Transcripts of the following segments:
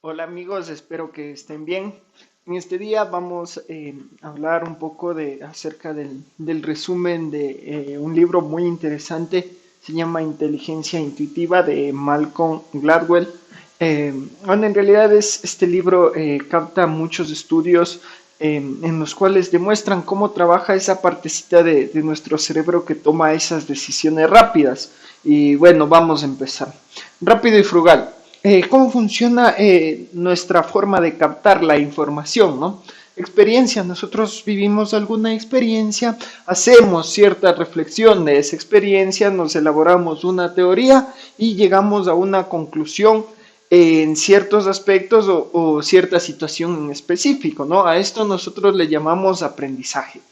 Hola amigos, espero que estén bien. En este día vamos a hablar un poco acerca del resumen de un libro muy interesante. Se llama Inteligencia Intuitiva de Malcolm Gladwell. Bueno, en realidad este libro capta muchos estudios en los cuales demuestran cómo trabaja esa partecita de nuestro cerebro que toma esas decisiones rápidas. Y bueno, vamos a empezar. Rápido y frugal. ¿Cómo funciona nuestra forma de captar la información, ¿no? Experiencia, nosotros vivimos alguna experiencia, hacemos cierta reflexión de esa experiencia, nos elaboramos una teoría y llegamos a una conclusión en ciertos aspectos o cierta situación en específico, ¿no? A esto nosotros le llamamos aprendizaje.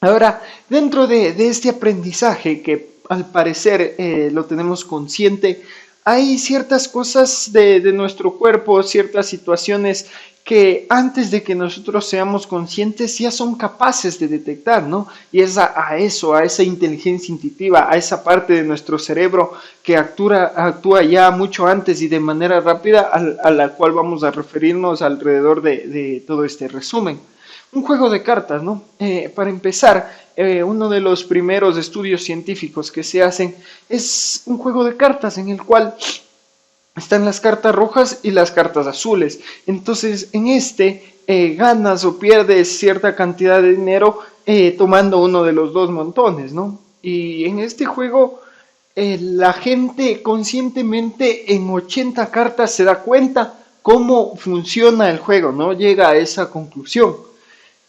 Ahora, dentro de este aprendizaje que al parecer lo tenemos consciente, hay ciertas cosas de nuestro cuerpo, ciertas situaciones que antes de que nosotros seamos conscientes ya son capaces de detectar, ¿no? Y es a eso, a esa inteligencia intuitiva, a esa parte de nuestro cerebro que actúa ya mucho antes y de manera rápida a la cual vamos a referirnos alrededor de todo este resumen. Un juego de cartas, ¿no? Para empezar, uno de los primeros estudios científicos que se hacen es un juego de cartas en el cual están las cartas rojas y las cartas azules. Entonces, en este ganas o pierdes cierta cantidad de dinero tomando uno de los dos montones, ¿no? Y en este juego la gente conscientemente en 80 cartas se da cuenta cómo funciona el juego, ¿no? Llega a esa conclusión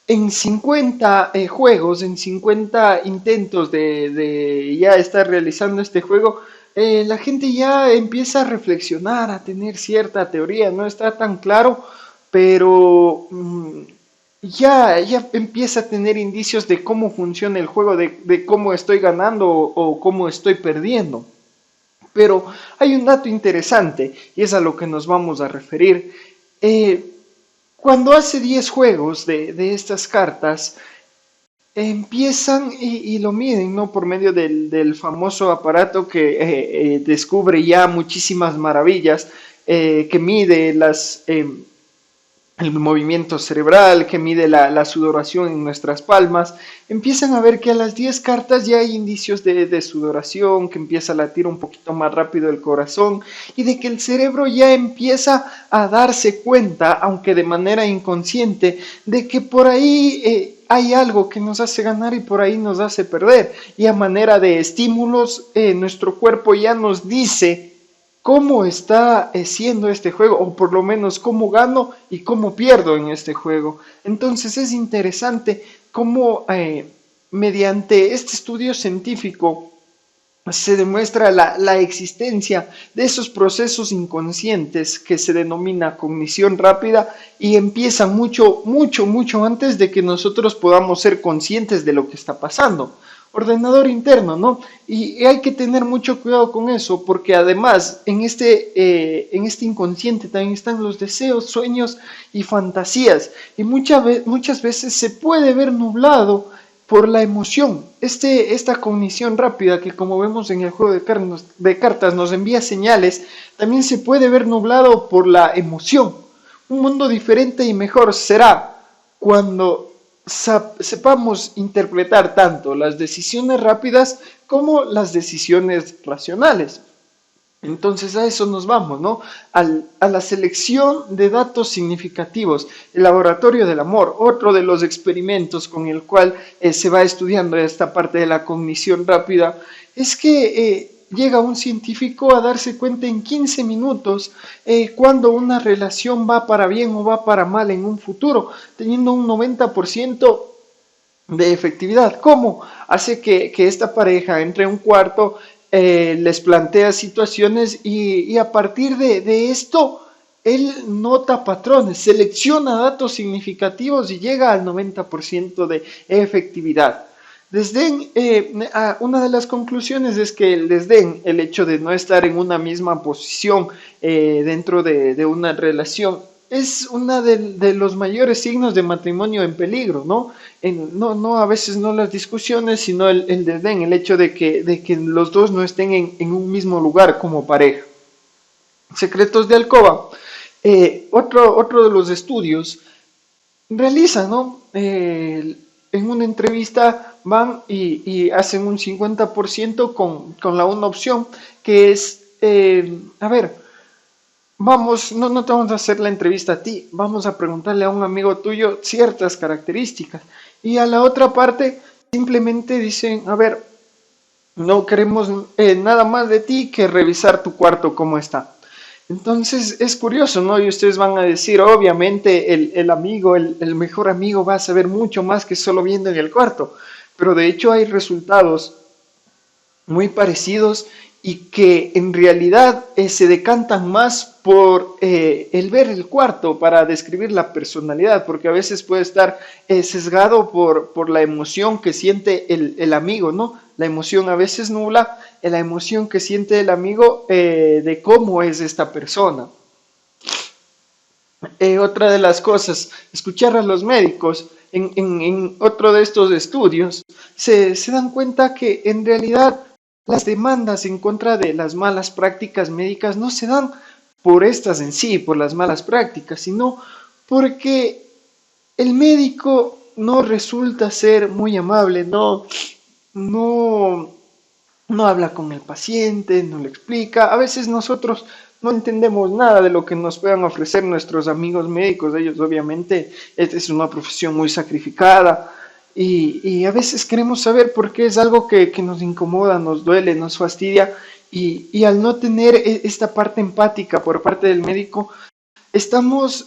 en 50 juegos, en 50 intentos de ya estar realizando este juego, la gente ya empieza a reflexionar, a tener cierta teoría, no está tan claro, pero ya empieza a tener indicios de cómo funciona el juego, de cómo estoy ganando o cómo estoy perdiendo. Pero hay un dato interesante y es a lo que nos vamos a referir. Eh, Cuando hace 10 juegos de estas cartas, empiezan y lo miden, ¿no? Por medio del famoso aparato que descubre ya muchísimas maravillas, que mide el movimiento cerebral, que mide la sudoración en nuestras palmas, empiezan a ver que a las 10 cartas ya hay indicios de sudoración, que empieza a latir un poquito más rápido el corazón y de que el cerebro ya empieza a darse cuenta, aunque de manera inconsciente, de que por ahí hay algo que nos hace ganar y por ahí nos hace perder. Y a manera de estímulos, nuestro cuerpo ya nos dice cómo está siendo este juego, o por lo menos cómo gano y cómo pierdo en este juego. Entonces es interesante cómo mediante este estudio científico se demuestra la existencia de esos procesos inconscientes que se denomina cognición rápida y empiezan mucho antes de que nosotros podamos ser conscientes de lo que está pasando. Ordenador interno, ¿no? Y hay que tener mucho cuidado con eso, porque además en este inconsciente también están los deseos, sueños y fantasías, y muchas veces se puede ver nublado por la emoción. Esta cognición rápida que como vemos en el juego de cartas nos envía señales, también se puede ver nublado por la emoción. Un mundo diferente y mejor será cuando sepamos interpretar tanto las decisiones rápidas como las decisiones racionales. Entonces a eso nos vamos, ¿no? A la selección de datos significativos, el laboratorio del amor, otro de los experimentos con el cual se va estudiando esta parte de la cognición rápida, es que llega un científico a darse cuenta en 15 minutos cuando una relación va para bien o va para mal en un futuro, teniendo un 90% de efectividad. ¿Cómo? Hace que esta pareja entre a un cuarto, les plantea situaciones y a partir de esto, él nota patrones, selecciona datos significativos y llega al 90% de efectividad. Desdén, una de las conclusiones es que el desdén, el hecho de no estar en una misma posición dentro de una relación, es uno de los mayores signos de matrimonio en peligro, ¿no? No a veces no las discusiones, sino el desdén, el hecho de que los dos no estén en un mismo lugar como pareja. Secretos de alcoba. Otro de los estudios realizan, ¿no? En una entrevista van y hacen un 50% con la una opción, que es, a ver, vamos, no te vamos a hacer la entrevista a ti, vamos a preguntarle a un amigo tuyo ciertas características. Y a la otra parte simplemente dicen, a ver, no queremos nada más de ti que revisar tu cuarto cómo está. Entonces es curioso, ¿no? Y ustedes van a decir, obviamente el amigo, el mejor amigo va a saber mucho más que solo viendo en el cuarto. Pero de hecho hay resultados muy parecidos y que en realidad se decantan más por el ver el cuarto para describir la personalidad, porque a veces puede estar sesgado por la emoción que siente el amigo, ¿no? La emoción a veces nubla la emoción que siente el amigo de cómo es esta persona. Otra de las cosas, escuchar a los médicos en otro de estos estudios, se dan cuenta que en realidad las demandas en contra de las malas prácticas médicas no se dan por estas en sí, por las malas prácticas, sino porque el médico no resulta ser muy amable, no, no habla con el paciente, no le explica. A veces nosotros no entendemos nada de lo que nos puedan ofrecer nuestros amigos médicos. Ellos obviamente es una profesión muy sacrificada y a veces queremos saber por qué es algo que nos incomoda, nos duele, nos fastidia y al no tener esta parte empática por parte del médico, estamos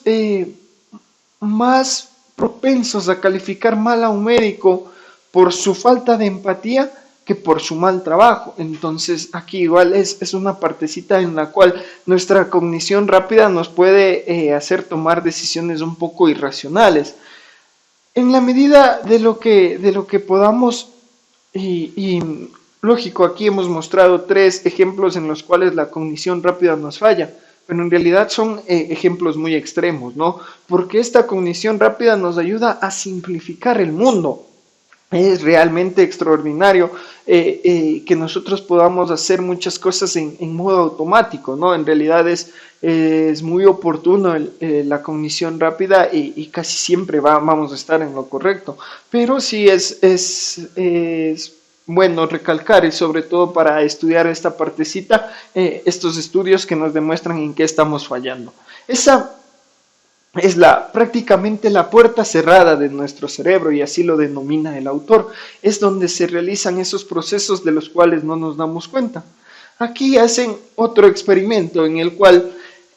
más propensos a calificar mal a un médico por su falta de empatía que por su mal trabajo. Entonces aquí igual es una partecita en la cual nuestra cognición rápida nos puede hacer tomar decisiones un poco irracionales. En la medida de lo que podamos, y lógico, aquí hemos mostrado tres ejemplos en los cuales la cognición rápida nos falla, pero en realidad son ejemplos muy extremos, ¿no? Porque esta cognición rápida nos ayuda a simplificar el mundo. Es realmente extraordinario que nosotros podamos hacer muchas cosas en modo automático, ¿no? En realidad es muy oportuno la cognición rápida y casi siempre vamos a estar en lo correcto, pero sí es bueno recalcar y sobre todo para estudiar esta partecita, estos estudios que nos demuestran en qué estamos fallando. Esa es prácticamente la puerta cerrada de nuestro cerebro y así lo denomina el autor. Es donde se realizan esos procesos de los cuales no nos damos cuenta. Aquí hacen otro experimento en el cual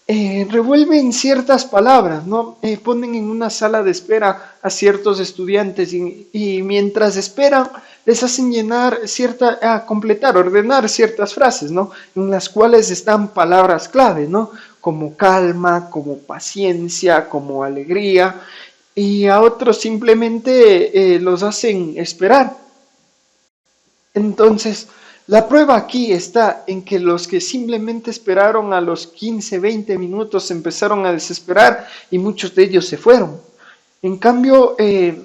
revuelven ciertas palabras, ¿no? Ponen en una sala de espera a ciertos estudiantes y mientras esperan les hacen completar, ordenar ciertas frases, ¿no? En las cuales están palabras clave, ¿no? Como calma, como paciencia, como alegría, y a otros simplemente los hacen esperar. Entonces, la prueba aquí está en que los que simplemente esperaron a los 15, 20 minutos se empezaron a desesperar y muchos de ellos se fueron. En cambio,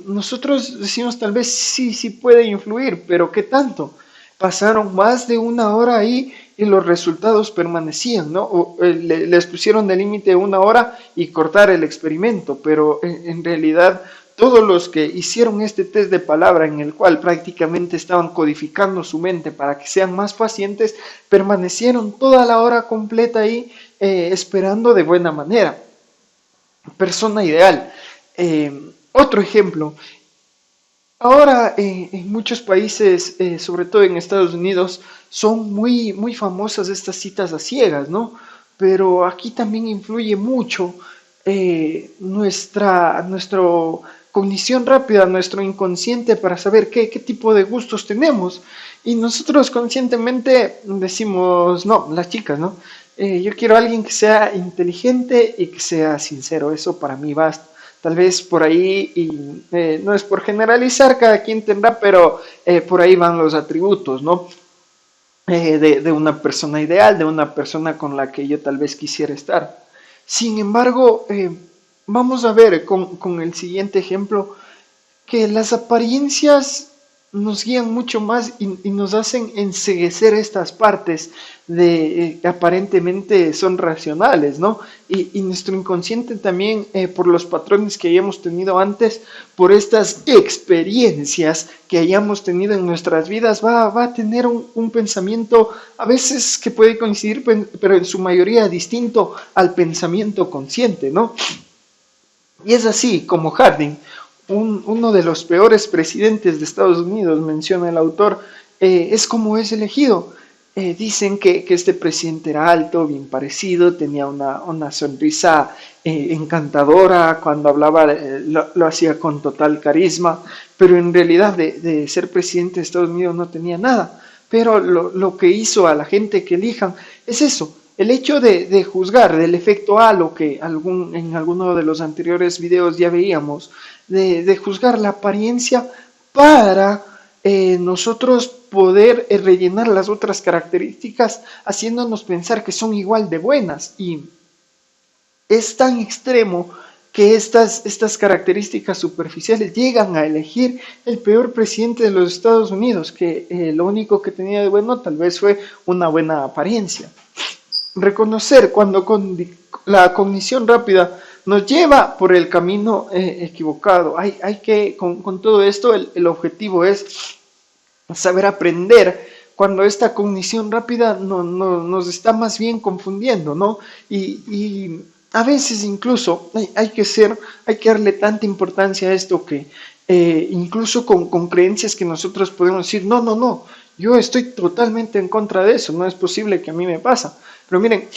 nosotros decimos tal vez sí puede influir, pero ¿qué tanto? Pasaron más de una hora ahí y los resultados permanecían, ¿no? Les pusieron de límite una hora y cortar el experimento, pero en realidad todos los que hicieron este test de palabra en el cual prácticamente estaban codificando su mente para que sean más pacientes, permanecieron toda la hora completa ahí esperando de buena manera. Persona ideal. Otro ejemplo, ahora en muchos países, sobre todo en Estados Unidos, son muy famosas estas citas a ciegas, ¿no? Pero aquí también influye mucho nuestra cognición rápida, nuestro inconsciente para saber qué tipo de gustos tenemos. Y nosotros conscientemente decimos, no, las chicas, ¿no? Yo quiero a alguien que sea inteligente y que sea sincero, eso para mí basta. Tal vez por ahí, y no es por generalizar, cada quien tendrá, pero por ahí van los atributos, ¿no? De una persona ideal, de una persona con la que yo tal vez quisiera estar. Sin embargo, vamos a ver con el siguiente ejemplo que las apariencias nos guían mucho más y nos hacen enceguecer estas partes de aparentemente son racionales, ¿no? Y nuestro inconsciente también, por los patrones que hayamos tenido antes, por estas experiencias que hayamos tenido en nuestras vidas, va a tener un pensamiento a veces que puede coincidir, pero en su mayoría distinto al pensamiento consciente, ¿no? Y es así como Harding, uno de los peores presidentes de Estados Unidos, menciona el autor, es como es elegido. Dicen que este presidente era alto, bien parecido, tenía una sonrisa encantadora, cuando hablaba lo hacía con total carisma, pero en realidad de ser presidente de Estados Unidos no tenía nada. Pero lo que hizo a la gente que elijan es eso, el hecho de juzgar del efecto halo que en alguno de los anteriores videos ya veíamos, de juzgar la apariencia para nosotros poder rellenar las otras características haciéndonos pensar que son igual de buenas. Y es tan extremo que estas características superficiales llegan a elegir el peor presidente de los Estados Unidos, que lo único que tenía de bueno tal vez fue una buena apariencia. Reconocer cuando la cognición rápida nos lleva por el camino equivocado. Hay que, con todo esto, el objetivo es saber aprender cuando esta cognición rápida nos está más bien confundiendo, ¿no? Y a veces incluso hay que darle tanta importancia a esto que incluso con creencias que nosotros podemos decir, no, yo estoy totalmente en contra de eso, no es posible que a mí me pasa. Pero miren,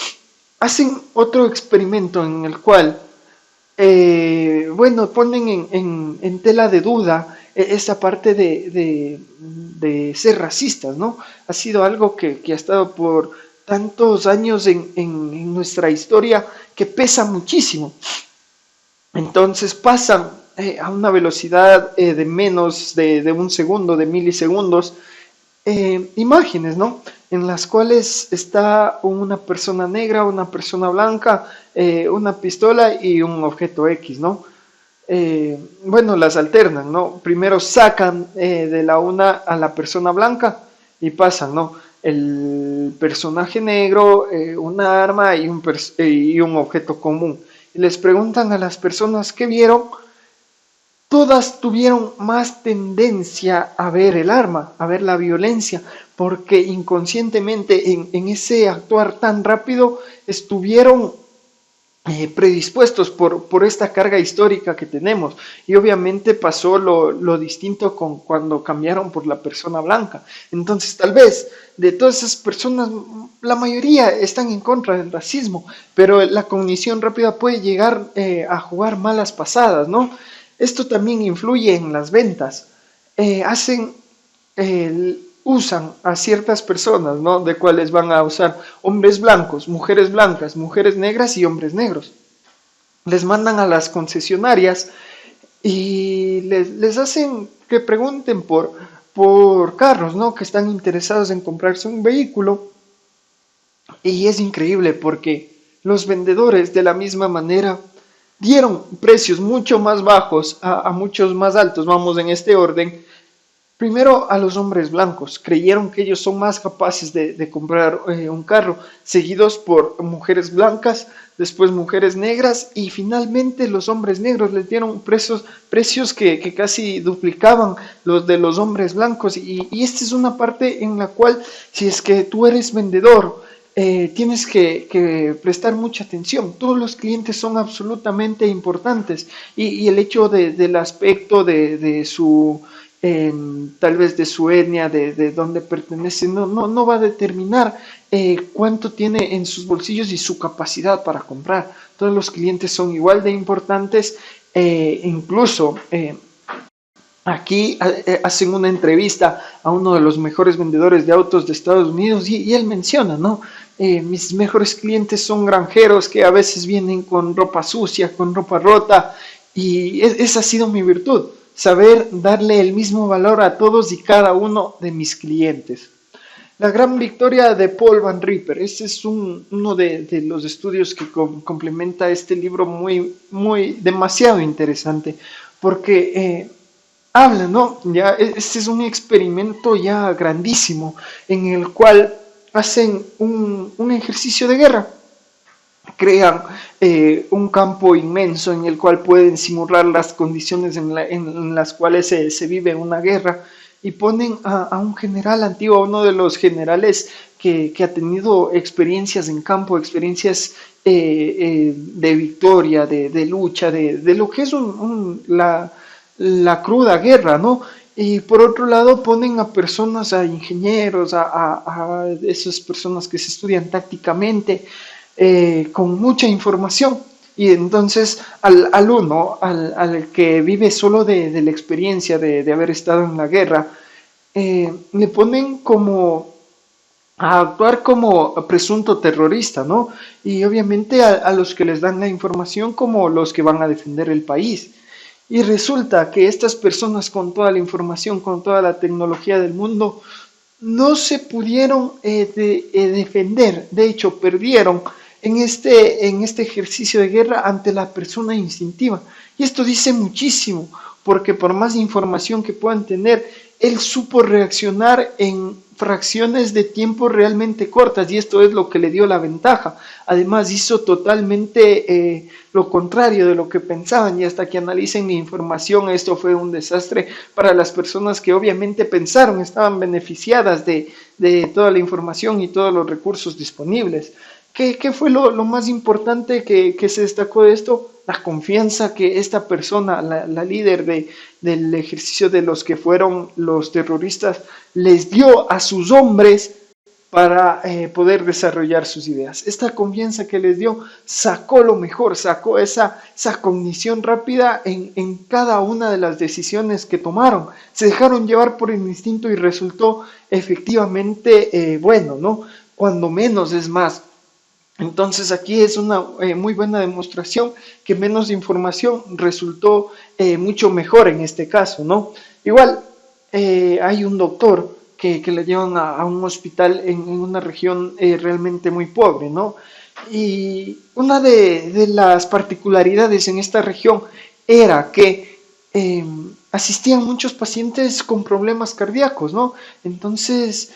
hacen otro experimento en el cual, bueno, ponen en tela de duda esa parte de ser racistas, ¿no? Ha sido algo que ha estado por tantos años en nuestra historia que pesa muchísimo. Entonces pasan a una velocidad de menos de un segundo, de milisegundos, imágenes, ¿no? En las cuales está una persona negra, una persona blanca, una pistola y un objeto X, ¿no? Bueno, las alternan, ¿no? Primero sacan de la una a la persona blanca y pasan, ¿no? El personaje negro, una arma y un objeto común. Y les preguntan a las personas que vieron, todas tuvieron más tendencia a ver el arma, a ver la violencia, porque inconscientemente en ese actuar tan rápido estuvieron predispuestos por esta carga histórica que tenemos. Y obviamente pasó lo distinto con cuando cambiaron por la persona blanca. Entonces tal vez de todas esas personas, la mayoría están en contra del racismo, pero la cognición rápida puede llegar a jugar malas pasadas, ¿no? Esto también influye en las ventas. Usan a ciertas personas, ¿no? De cuales van a usar hombres blancos, mujeres negras y hombres negros. Les mandan a las concesionarias y les hacen que pregunten por carros, ¿no? Que están interesados en comprarse un vehículo. Y es increíble porque los vendedores de la misma manera dieron precios mucho más bajos a muchos más altos, vamos en este orden. Primero a los hombres blancos, creyeron que ellos son más capaces de comprar un carro, seguidos por mujeres blancas, después mujeres negras y finalmente los hombres negros les dieron precios que casi duplicaban los de los hombres blancos. Y esta es una parte en la cual si es que tú eres vendedor, tienes que prestar mucha atención. Todos los clientes son absolutamente importantes y el hecho del aspecto de su tal vez de su etnia, de dónde pertenece, no va a determinar cuánto tiene en sus bolsillos y su capacidad para comprar. Todos los clientes son igual de importantes, incluso aquí hacen una entrevista a uno de los mejores vendedores de autos de Estados Unidos y él menciona, ¿no? Mis mejores clientes son granjeros que a veces vienen con ropa sucia, con ropa rota, y esa ha sido mi virtud, saber darle el mismo valor a todos y cada uno de mis clientes. La gran victoria de Paul Van Ripper, este es uno de los estudios que complementa este libro demasiado interesante, porque habla, ¿no? Ya este es un experimento ya grandísimo en el cual hacen un ejercicio de guerra, crean un campo inmenso en el cual pueden simular las condiciones en las cuales se vive una guerra y ponen a un general antiguo, a uno de los generales que ha tenido experiencias en campo, experiencias de victoria, de lucha, de lo que es la cruda guerra, ¿no? Y por otro lado ponen a personas, a ingenieros, a esas personas que se estudian tácticamente, con mucha información. Y entonces al uno, al que vive solo de la experiencia de haber estado en la guerra, le ponen como a actuar como presunto terrorista, ¿no? Y obviamente a los que les dan la información como los que van a defender el país. Y resulta que estas personas con toda la información, con toda la tecnología del mundo, no se pudieron defender, de hecho perdieron en este ejercicio de guerra ante la persona instintiva. Y esto dice muchísimo, porque por más información que puedan tener, él supo reaccionar en fracciones de tiempo realmente cortas y esto es lo que le dio la ventaja. Además hizo totalmente lo contrario de lo que pensaban y hasta que analicen mi información esto fue un desastre para las personas que obviamente pensaron, estaban beneficiadas de toda la información y todos los recursos disponibles. ¿Qué fue lo más importante que se destacó de esto? La confianza que esta persona, la líder del ejercicio de los que fueron los terroristas, les dio a sus hombres para poder desarrollar sus ideas. Esta confianza que les dio sacó lo mejor, sacó esa cognición rápida en cada una de las decisiones que tomaron. Se dejaron llevar por el instinto y resultó efectivamente bueno, ¿no? Cuando menos es más. Entonces aquí es una muy buena demostración que menos información resultó mucho mejor en este caso, ¿no? Igual hay un doctor que le llevan a un hospital en una región realmente muy pobre, ¿no? Y una de las particularidades en esta región era que asistían muchos pacientes con problemas cardíacos, ¿no? Entonces,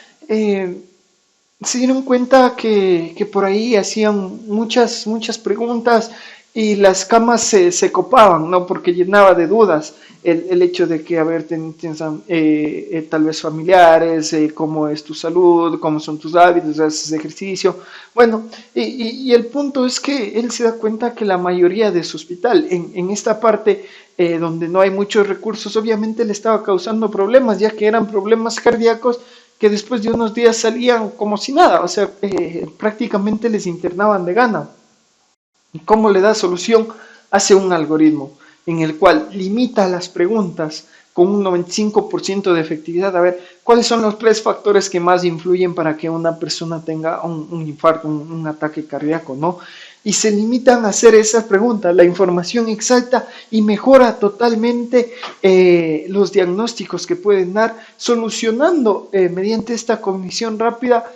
se dieron cuenta que por ahí hacían muchas preguntas y las camas se copaban, ¿no? Porque llenaba de dudas el hecho de que, a ver, tienes tal vez familiares, cómo es tu salud, cómo son tus hábitos, haces ejercicio. Bueno, y el punto es que él se da cuenta que la mayoría de su hospital, en esta parte donde no hay muchos recursos, obviamente le estaba causando problemas, ya que eran problemas cardíacos que después de unos días salían como si nada, o sea, prácticamente les internaban de gana. ¿Y cómo le da solución? Hace un algoritmo en el cual limita las preguntas con un 95% de efectividad. A ver, ¿cuáles son los 3 factores que más influyen para que una persona tenga un infarto, un ataque cardíaco, ¿no? Y se limitan a hacer esas preguntas. La información exalta y mejora totalmente los diagnósticos que pueden dar, solucionando mediante esta cognición rápida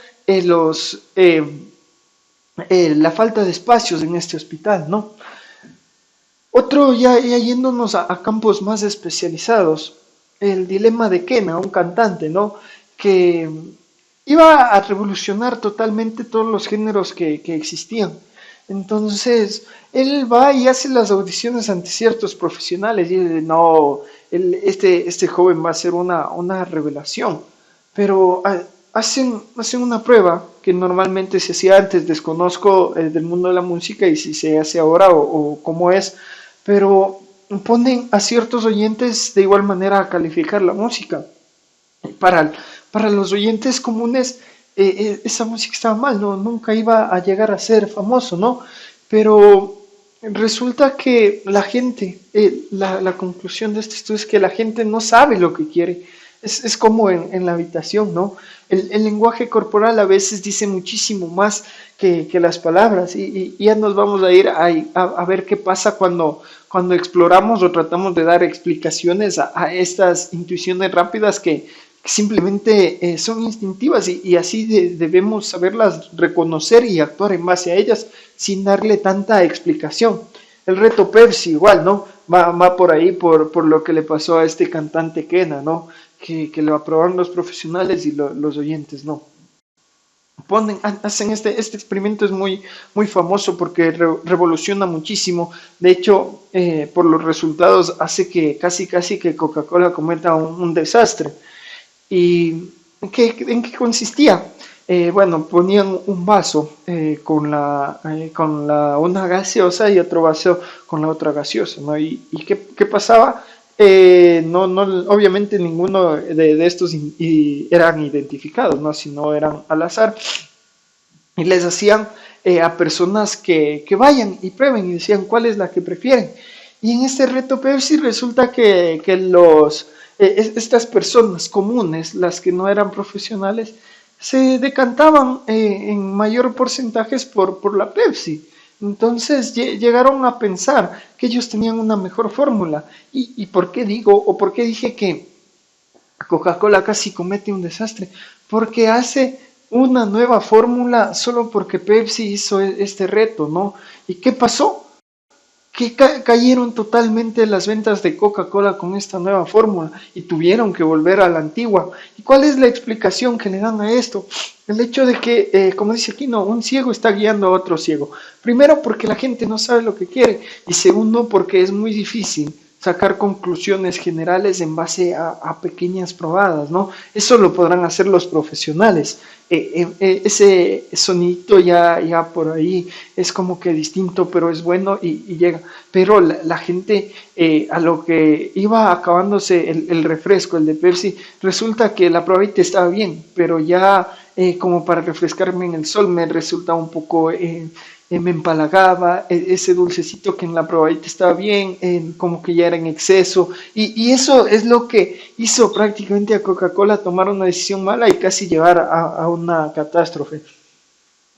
la falta de espacios en este hospital, ¿no? Otro, ya yéndonos a campos más especializados, el dilema de Kena, un cantante, ¿no? Que iba a revolucionar totalmente todos los géneros que existían. Entonces, él va y hace las audiciones ante ciertos profesionales y dice, no, este joven va a ser una revelación. Pero hacen una prueba que normalmente se hacía antes, desconozco del mundo de la música y si se hace ahora o cómo es, pero ponen a ciertos oyentes de igual manera a calificar la música. Para, para los oyentes comunes, esa música estaba mal, ¿no? Nunca iba a llegar a ser famoso, ¿no? Pero resulta que la gente, la conclusión de este estudio es que la gente no sabe lo que quiere. Es como en la habitación, ¿no? El lenguaje corporal a veces dice muchísimo más que las palabras y ya nos vamos a ir a ver qué pasa cuando exploramos o tratamos de dar explicaciones a estas intuiciones rápidas que simplemente son instintivas y así debemos saberlas reconocer y actuar en base a ellas sin darle tanta explicación. El reto Pepsi igual, ¿no? Va por ahí, por lo que le pasó a este cantante Kena, ¿no? Que lo aprobaron los profesionales y los oyentes, ¿no? Hacen este experimento, es muy famoso porque revoluciona muchísimo. De hecho, por los resultados hace que casi que Coca-Cola cometa un desastre. ¿Y en qué consistía? Bueno, ponían un vaso con una gaseosa y otro vaso con la otra gaseosa, ¿no? ¿Y qué pasaba? No, obviamente ninguno de estos eran identificados, ¿no? Sino eran al azar y les hacían a personas que vayan y prueben y decían cuál es la que prefieren. Y en este reto Pepsi resulta que estas personas comunes, las que no eran profesionales, se decantaban en mayor porcentajes por la Pepsi. Entonces llegaron a pensar que ellos tenían una mejor fórmula. ¿Y por qué digo o por qué dije que Coca-Cola casi comete un desastre? Porque hace una nueva fórmula solo porque Pepsi hizo este reto, ¿no? ¿Y qué pasó? Que cayeron totalmente las ventas de Coca-Cola con esta nueva fórmula y tuvieron que volver a la antigua. ¿Y cuál es la explicación que le dan a esto? El hecho de que, como dice aquí, no, un ciego está guiando a otro ciego. Primero porque la gente no sabe lo que quiere y segundo porque es muy difícil sacar conclusiones generales en base a pequeñas probadas, ¿no? Eso lo podrán hacer los profesionales. Ese sonidito ya por ahí es como que distinto, pero es bueno y llega. Pero la gente, a lo que iba acabándose el refresco, el de Pepsi, resulta que la probadita estaba bien, pero ya como para refrescarme en el sol me resulta un poco me empalagaba, ese dulcecito que en la probadita estaba bien, como que ya era en exceso, y eso es lo que hizo prácticamente a Coca-Cola tomar una decisión mala y casi llevar a una catástrofe.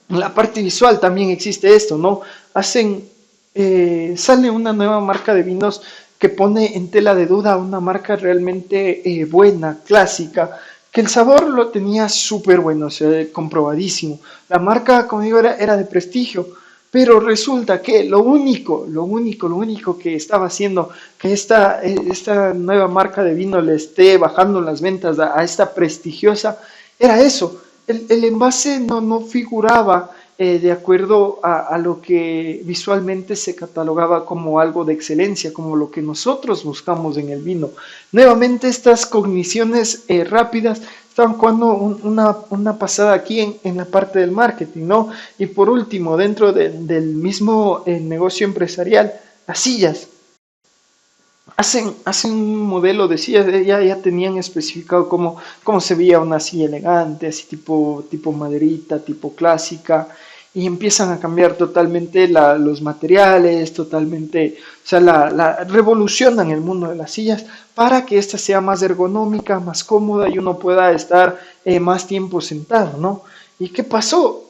En la parte visual también existe esto, ¿no? Sale una nueva marca de vinos que pone en tela de duda una marca realmente buena, clásica, que el sabor lo tenía súper bueno, o sea, comprobadísimo. La marca, como digo, era de prestigio, pero resulta que lo único que estaba haciendo que esta nueva marca de vino le esté bajando las ventas a esta prestigiosa era eso. El envase no figuraba de acuerdo a lo que visualmente se catalogaba como algo de excelencia, como lo que nosotros buscamos en el vino. Nuevamente estas cogniciones rápidas estaban jugando una pasada aquí en la parte del marketing, ¿no? Y por último, dentro del mismo negocio empresarial, las sillas. Hacen un modelo de sillas, ya tenían especificado cómo se veía una silla elegante, así tipo maderita, tipo clásica, y empiezan a cambiar totalmente los materiales, totalmente, o sea, revolucionan el mundo de las sillas para que ésta sea más ergonómica, más cómoda y uno pueda estar más tiempo sentado, ¿no? ¿Y qué pasó?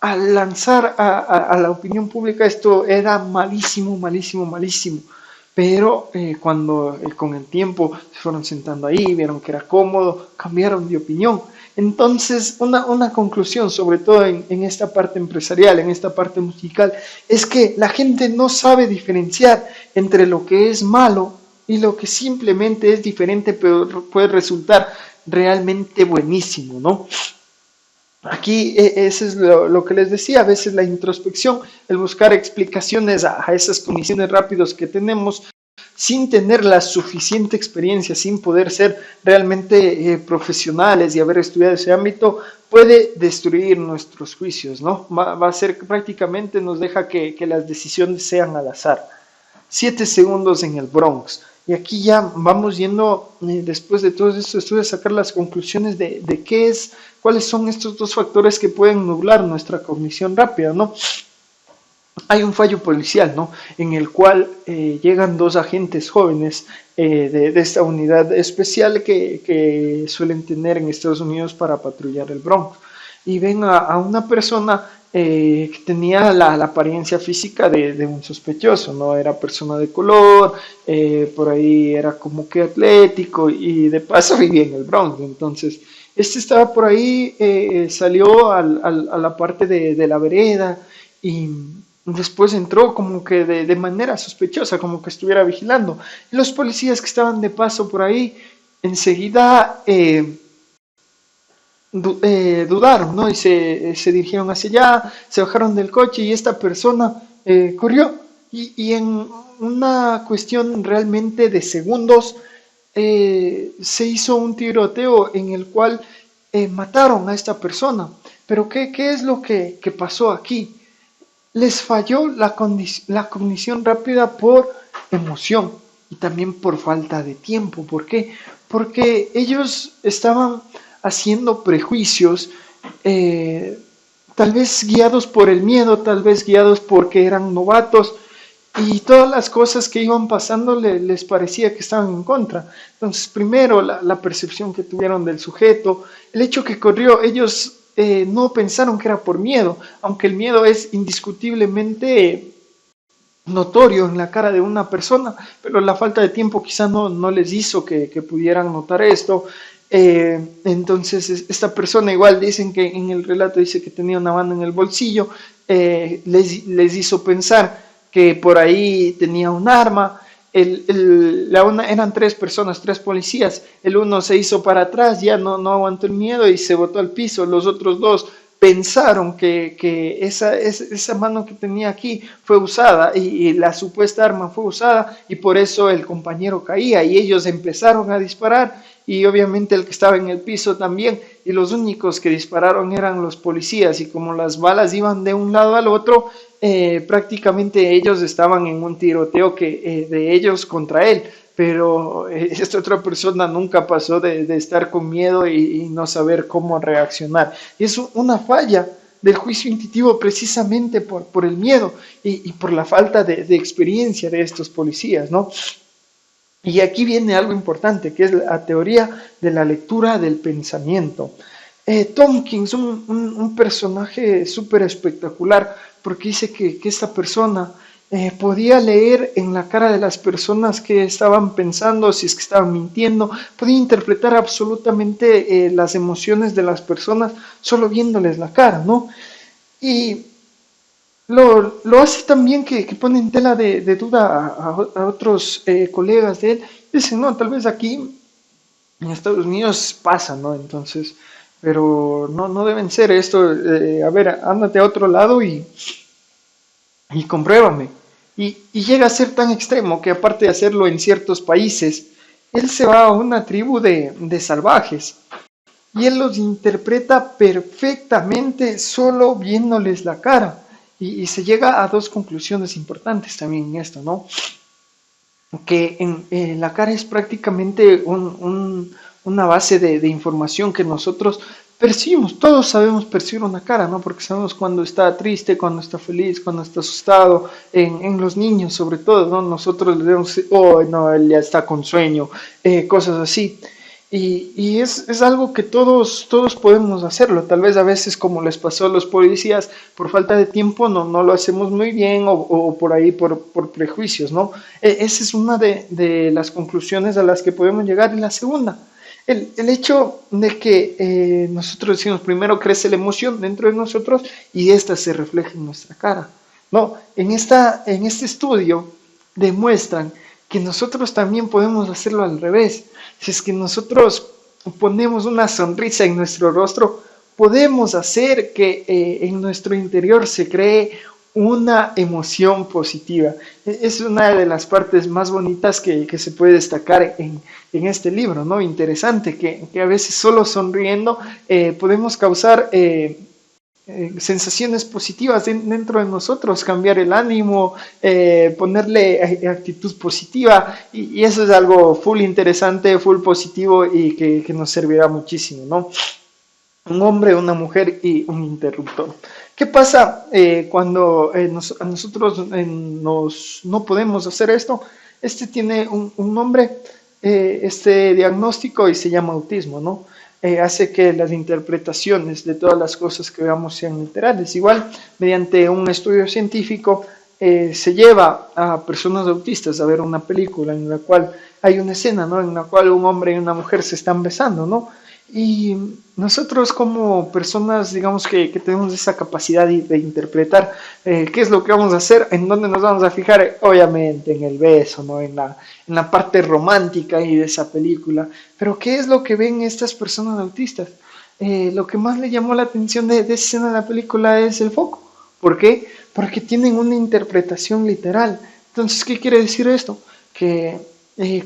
Al lanzar a la opinión pública esto era malísimo, malísimo, malísimo. Pero cuando con el tiempo se fueron sentando ahí, vieron que era cómodo, cambiaron de opinión. Entonces, una conclusión, sobre todo en esta parte empresarial, en esta parte musical, es que la gente no sabe diferenciar entre lo que es malo y lo que simplemente es diferente, pero puede resultar realmente buenísimo, ¿no? Aquí eso es lo que les decía, a veces la introspección, el buscar explicaciones a esas condiciones rápidas que tenemos sin tener la suficiente experiencia, sin poder ser realmente profesionales y haber estudiado ese ámbito, puede destruir nuestros juicios, ¿no? Va a ser prácticamente, nos deja que las decisiones sean al azar. 7 segundos en el Bronx. Y aquí ya vamos yendo, después de todos estos estudios, a sacar las conclusiones de cuáles son estos dos factores que pueden nublar nuestra cognición rápida, ¿no? Hay un fallo policial, ¿no? En el cual llegan dos agentes jóvenes de esta unidad especial que suelen tener en Estados Unidos para patrullar el Bronx. Y ven a una persona que tenía la apariencia física de un sospechoso, ¿no? Era persona de color, por ahí era como que atlético y de paso vivía en el Bronx. Entonces, este estaba por ahí, salió a la parte de la vereda y después entró como que de manera sospechosa, como que estuviera vigilando. Y los policías que estaban de paso por ahí enseguida dudaron, ¿no? Y se dirigieron hacia allá, se bajaron del coche y esta persona corrió. Y en una cuestión realmente de segundos se hizo un tiroteo en el cual mataron a esta persona. Pero ¿qué es lo que pasó aquí? Les falló la cognición rápida por emoción y también por falta de tiempo. ¿Por qué? Porque ellos estaban haciendo prejuicios, eh, tal vez guiados por el miedo, tal vez guiados porque eran novatos, y todas las cosas que iban pasando les parecía que estaban en contra. Entonces, primero, la percepción que tuvieron del sujeto, el hecho que corrió, ellos no pensaron que era por miedo, aunque el miedo es indiscutiblemente notorio en la cara de una persona, pero la falta de tiempo quizá no les hizo que pudieran notar esto. Entonces, esta persona igual dicen que en el relato dice que tenía una banda en el bolsillo, les hizo pensar que por ahí tenía un arma. Eran tres personas, tres policías. El uno se hizo para atrás, ya no aguantó el miedo y se botó al piso. Los otros dos pensaron que esa mano que tenía aquí fue usada y la supuesta arma fue usada y por eso el compañero caía y ellos empezaron a disparar y obviamente el que estaba en el piso también y los únicos que dispararon eran los policías y como las balas iban de un lado al otro, prácticamente ellos estaban en un tiroteo de ellos contra él, pero esta otra persona nunca pasó de estar con miedo y no saber cómo reaccionar. Y es una falla del juicio intuitivo precisamente por el miedo y por la falta de experiencia de estos policías, ¿no? Y aquí viene algo importante, que es la teoría de la lectura del pensamiento. Tompkins, un personaje súper espectacular, porque dice que esta persona podía leer en la cara de las personas que estaban pensando, si es que estaban mintiendo, podía interpretar absolutamente las emociones de las personas solo viéndoles la cara, ¿no? Y lo hace también que pone en tela de duda a otros colegas de él. Dicen, no, tal vez aquí en Estados Unidos pasa, ¿no? Entonces, pero no deben ser esto. A ver, ándate a otro lado y compruébame. Y llega a ser tan extremo que aparte de hacerlo en ciertos países, él se va a una tribu de salvajes y él los interpreta perfectamente solo viéndoles la cara. Y se llega a dos conclusiones importantes también en esto, ¿no? Que la cara es prácticamente una base de información que nosotros percibimos, todos sabemos percibir una cara, ¿no? Porque sabemos cuando está triste, cuando está feliz, cuando está asustado, en los niños sobre todo, ¿no? Nosotros le vemos, oh, no, él ya está con sueño, cosas así. Y es algo que todos podemos hacerlo. Tal vez a veces, como les pasó a los policías, por falta de tiempo no lo hacemos muy bien o por ahí por prejuicios, ¿no? Esa es una de las conclusiones a las que podemos llegar. Y la segunda, el hecho de que nosotros decimos, primero crece la emoción dentro de nosotros y esta se refleja en nuestra cara. No, en este estudio demuestran que nosotros también podemos hacerlo al revés. Si es que nosotros ponemos una sonrisa en nuestro rostro, podemos hacer que en nuestro interior se cree una emoción positiva. Es una de las partes más bonitas que se puede destacar en este libro, ¿no? Interesante, que a veces solo sonriendo podemos causar sensaciones positivas dentro de nosotros, cambiar el ánimo, ponerle actitud positiva y eso es algo full interesante, full positivo y que nos servirá muchísimo, ¿no? Un hombre, una mujer y un interruptor. ¿Qué pasa cuando a nosotros no podemos hacer esto? Este tiene un nombre, este diagnóstico y se llama autismo, ¿no? Hace que las interpretaciones de todas las cosas que veamos sean literales. Igual, mediante un estudio científico, se lleva a personas autistas a ver una película en la cual hay una escena, ¿no? En la cual un hombre y una mujer se están besando, ¿no? Y nosotros como personas, digamos que tenemos esa capacidad de interpretar qué es lo que vamos a hacer, en dónde nos vamos a fijar, obviamente en el beso, ¿no? En la parte romántica y de esa película. Pero ¿qué es lo que ven estas personas autistas? Lo que más le llamó la atención de esa escena de la película es el foco. ¿Por qué? Porque tienen una interpretación literal. Entonces, ¿qué quiere decir esto? Que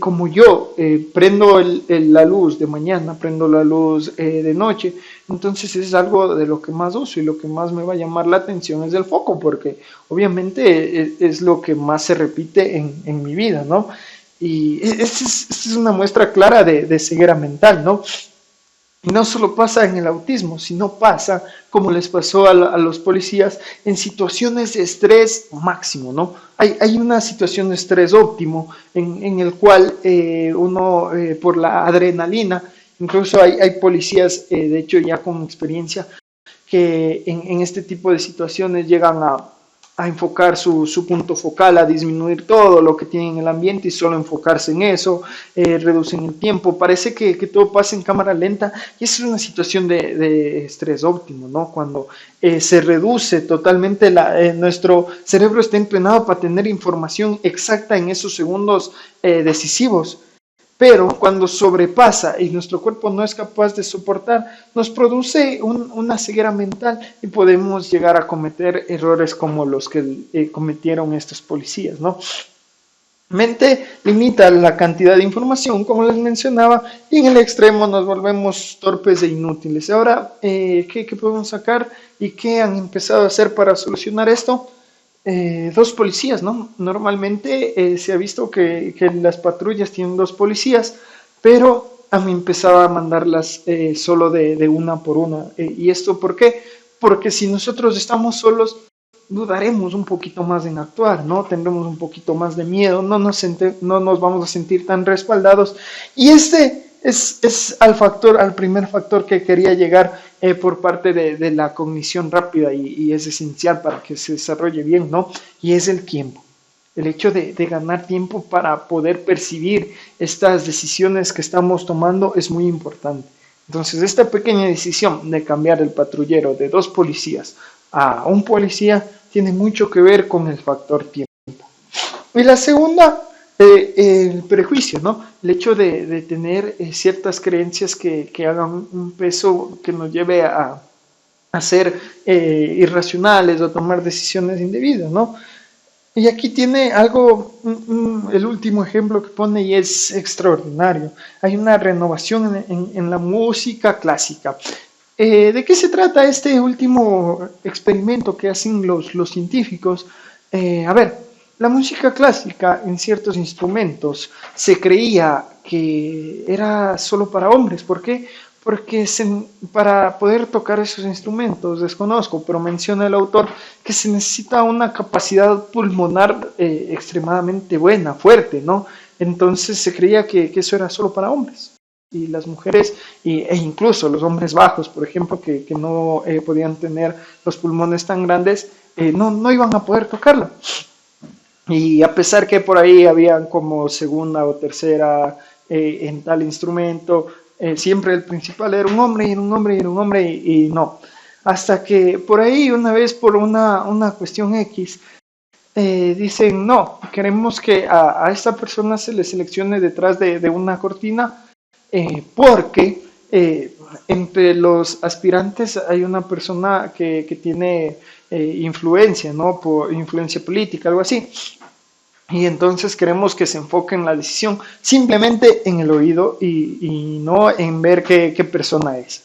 como yo prendo la luz de mañana, prendo la luz de noche, entonces es algo de lo que más uso y lo que más me va a llamar la atención es el foco, porque obviamente es lo que más se repite en mi vida, ¿no? Y esta es una muestra clara de ceguera mental, ¿no? Y no solo pasa en el autismo, sino pasa, como les pasó a los policías, en situaciones de estrés máximo, ¿no? Hay una situación de estrés óptimo en el cual uno, por la adrenalina, incluso hay policías, de hecho ya con experiencia, que en este tipo de situaciones llegan a enfocar su punto focal, a disminuir todo lo que tienen en el ambiente y solo enfocarse en eso, reducen el tiempo, parece que todo pasa en cámara lenta y esa es una situación de estrés óptimo, ¿no? Cuando se reduce totalmente, nuestro cerebro está entrenado para tener información exacta en esos segundos decisivos. Pero cuando sobrepasa y nuestro cuerpo no es capaz de soportar, nos produce una ceguera mental y podemos llegar a cometer errores como los que cometieron estos policías, ¿no? Mente limita la cantidad de información, como les mencionaba, y en el extremo nos volvemos torpes e inútiles. Ahora, ¿qué podemos sacar y qué han empezado a hacer para solucionar esto? Dos policías, ¿no? Normalmente se ha visto que las patrullas tienen dos policías, pero han empezado a mandarlas solo de una por una. ¿Y esto por qué? Porque si nosotros estamos solos, dudaremos un poquito más en actuar, ¿no? Tendremos un poquito más de miedo, no nos vamos a sentir tan respaldados. Y este es al primer factor que quería llegar por parte de la cognición rápida y es esencial para que se desarrolle bien, ¿no? Y es el tiempo. El hecho de ganar tiempo para poder percibir estas decisiones que estamos tomando es muy importante. Entonces, esta pequeña decisión de cambiar el patrullero de dos policías a un policía tiene mucho que ver con el factor tiempo. Y la segunda, el prejuicio, ¿no? El hecho de tener ciertas creencias que hagan un peso que nos lleve a ser irracionales o a tomar decisiones indebidas, ¿no? Y aquí tiene algo, el último ejemplo que pone y es extraordinario. Hay una renovación en la música clásica. ¿De qué se trata este último experimento que hacen los científicos? A ver, la música clásica en ciertos instrumentos se creía que era solo para hombres. ¿Por qué? Porque para poder tocar esos instrumentos, desconozco, pero menciona el autor que se necesita una capacidad pulmonar extremadamente buena, fuerte, ¿no? Entonces se creía que eso era solo para hombres y las mujeres e incluso los hombres bajos, por ejemplo, que no podían tener los pulmones tan grandes, no iban a poder tocarla. Y a pesar que por ahí habían como segunda o tercera en tal instrumento, siempre el principal era un hombre y era un hombre y era un hombre y no. Hasta que por ahí una vez por una cuestión X, dicen, no, queremos que a esta persona se le seleccione detrás de una cortina porque entre los aspirantes hay una persona que tiene influencia, ¿no? Por influencia política, algo así. Y entonces queremos que se enfoque en la decisión simplemente en el oído y no en ver qué persona es.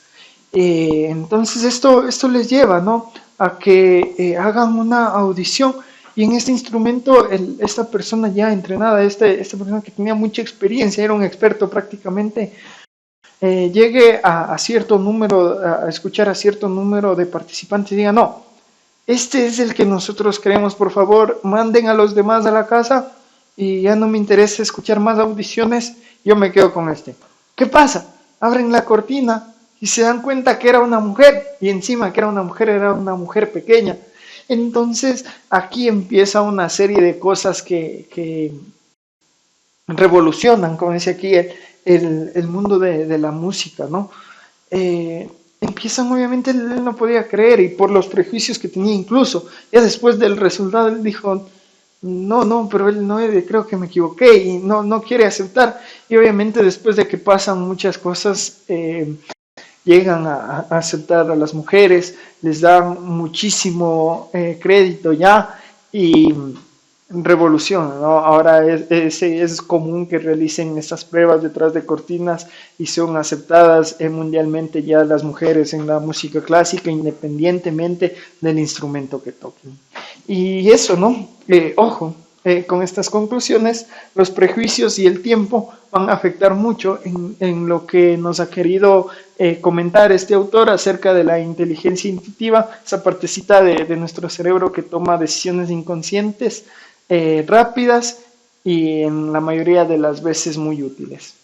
Entonces esto les lleva, ¿no? A que hagan una audición y en este instrumento esta persona ya entrenada, esta persona que tenía mucha experiencia, era un experto prácticamente, llegue a cierto número, a escuchar a cierto número de participantes y diga, no, este es el que nosotros queremos, por favor, manden a los demás a la casa y ya no me interesa escuchar más audiciones, yo me quedo con este. ¿Qué pasa? Abren la cortina y se dan cuenta que era una mujer y encima que era una mujer pequeña. Entonces aquí empieza una serie de cosas que revolucionan, como dice aquí, el mundo de la música, ¿no? empiezan, obviamente, él no podía creer y por los prejuicios que tenía incluso. Ya después del resultado, él dijo, no, pero él no, creo que me equivoqué y no quiere aceptar. Y obviamente después de que pasan muchas cosas, llegan a aceptar a las mujeres, les dan muchísimo crédito ya y revolución, ¿no? Ahora es común que realicen estas pruebas detrás de cortinas y son aceptadas mundialmente ya las mujeres en la música clásica, independientemente del instrumento que toquen. Y eso, ¿no? Ojo, con estas conclusiones, los prejuicios y el tiempo van a afectar mucho en lo que nos ha querido comentar este autor acerca de la inteligencia intuitiva, esa partecita de nuestro cerebro que toma decisiones inconscientes, rápidas y en la mayoría de las veces muy útiles.